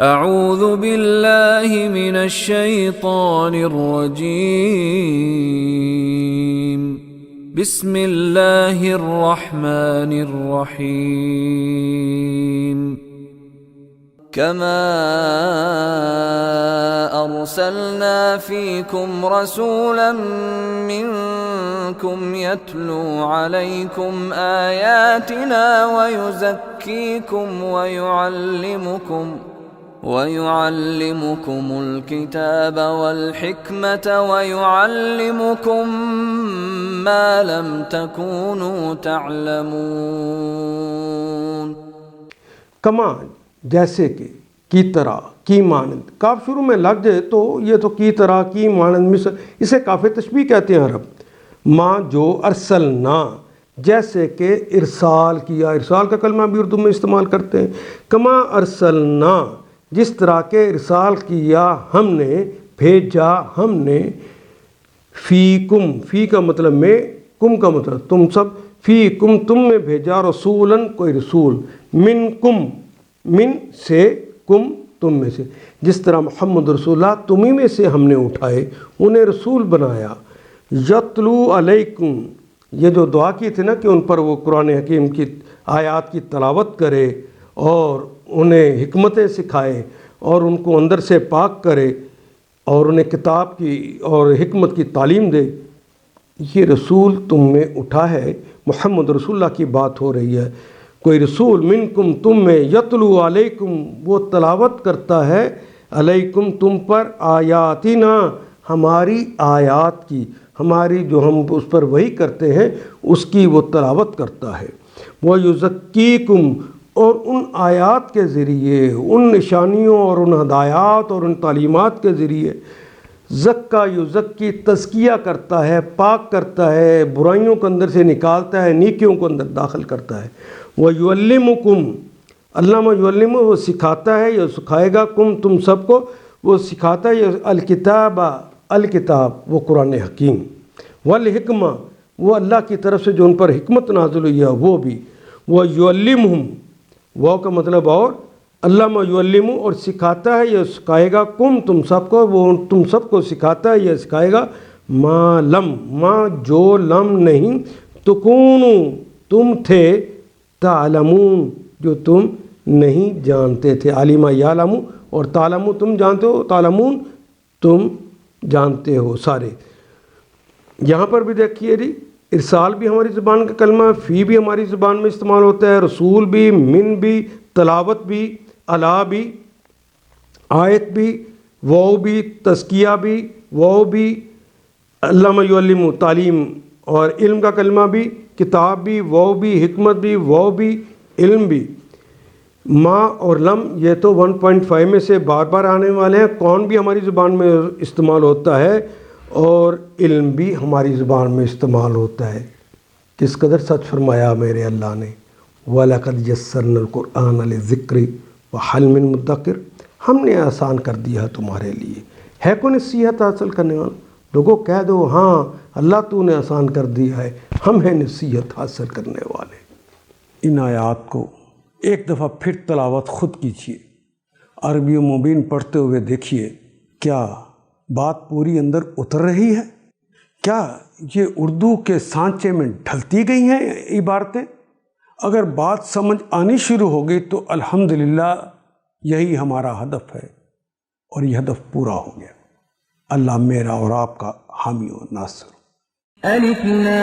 اعوذ باللہ من الشیطان الرجیم بسم اللہ الرحمن الرحیم كما أرسلنا فيكم رسولا منكم يتلو عليكم آياتنا ويعلمكم الكتاب والحكمة ويعلمكم ما لم تكونوا تعلمون. کما جیسے کہ، کی طرح، کی مانند. کاف شروع میں لگ جائے تو یہ تو کی طرح، کی مانند، مثل، اسے کاف تشبیہ کہتے ہیں عرب. ما جو ارسلنا، جیسے کہ ارسال کیا. ارسال کا کلمہ بھی اردو میں استعمال کرتے ہیں. کما ارسلنا، جس طرح کے ارسال کیا ہم نے، بھیجا ہم نے. فیکم، فی کا مطلب میں، کم کا مطلب تم سب. فیکم تم میں بھیجا، رسولاً کوئی رسول. منکم، من سے، کم تم میں سے. جس طرح محمد رسول اللہ تمہیں میں سے ہم نے اٹھائے، انہیں رسول بنایا. یتلو علیکم، یہ جو دعا کی تھی نا کہ ان پر وہ قرآن حکیم کی آیات کی تلاوت کرے اور انہیں حکمتیں سکھائے اور ان کو اندر سے پاک کرے اور انہیں کتاب کی اور حکمت کی تعلیم دے. یہ رسول تم میں اٹھا ہے. محمد رسول اللہ کی بات ہو رہی ہے. کوئی رسول منکم تم میں، یتلو علیکم وہ تلاوت کرتا ہے، علیکم تم پر، آیاتنا ہماری آیات کی، ہماری جو ہم اس پر وحی کرتے ہیں اس کی وہ تلاوت کرتا ہے. وَيُزَكِّيكُمْ اور ان آیات کے ذریعے، ان نشانیوں اور ان ہدایات اور ان تعلیمات کے ذریعے زکا یزکی تزکیہ کرتا ہے، پاک کرتا ہے، برائیوں کو اندر سے نکالتا ہے، نیکیوں کو اندر داخل کرتا ہے. وَيُعَلِّمُكُمْ علامہ یعلم وہ سکھاتا ہے یا سکھائے گا، کم تم سب کو وہ سکھاتا ہے. الکتاب، الکتاب وہ قرآن حکیم. والحکمہ وہ اللہ کی طرف سے جو ان پر حکمت نازل ہوئی ہے وہ بھی. وَيُعَلِّمُهُمْ وہ کا مطلب اور علامہ یعلم اور سکھاتا ہے یا سکھائے گا، کم تم سب کو، وہ تم سب کو سکھاتا ہے یا سکھائے گا. ما لم، ما جو، لم نہیں، تکونو تم تھے، تعلمون جو تم نہیں جانتے تھے. علمہ یعلم اور تعلم تم جانتے ہو، تعلمون تم جانتے ہو سارے. یہاں پر بھی دیکھیے جی، ارسال بھی ہماری زبان کا کلمہ، فی بھی ہماری زبان میں استعمال ہوتا ہے، رسول بھی، من بھی، تلاوت بھی، علا بھی، آیت بھی، واو بھی، تزکیہ بھی، واو بھی، علامہ یعلم تعلیم اور علم کا کلمہ بھی، کتاب بھی، واو بھی، حکمت بھی، واو بھی، علم بھی. ما اور لم یہ تو 1.5 میں سے بار بار آنے والے ہیں. کون بھی ہماری زبان میں استعمال ہوتا ہے اور علم بھی ہماری زبان میں استعمال ہوتا ہے. کس قدر سچ فرمایا میرے اللہ نے. وَلَقَدْ يَسَّرْنَا الْقُرْآنَ لِلذِّكْرِ وَهَلْ مِن مُدَّكِرٍ ہم نے آسان کر دیا ہے تمہارے لیے. ہے کوئی نصیحت حاصل کرنے والا؟ لوگوں کہہ دو ہاں اللہ تو نے آسان کر دیا ہے، ہم ہیں نصیحت حاصل کرنے والے. ان آیات کو ایک دفعہ پھر تلاوت خود کیجیے، عربی و مبین پڑھتے ہوئے دیکھیے کیا بات پوری اندر اتر رہی ہے؟ کیا یہ اردو کے سانچے میں ڈھلتی گئی ہیں عبارتیں؟ اگر بات سمجھ آنی شروع ہو گئی تو الحمدللہ یہی ہمارا ہدف ہے اور یہ ہدف پورا ہو گیا. اللہ میرا اور آپ کا حامی و ناصر. الف لام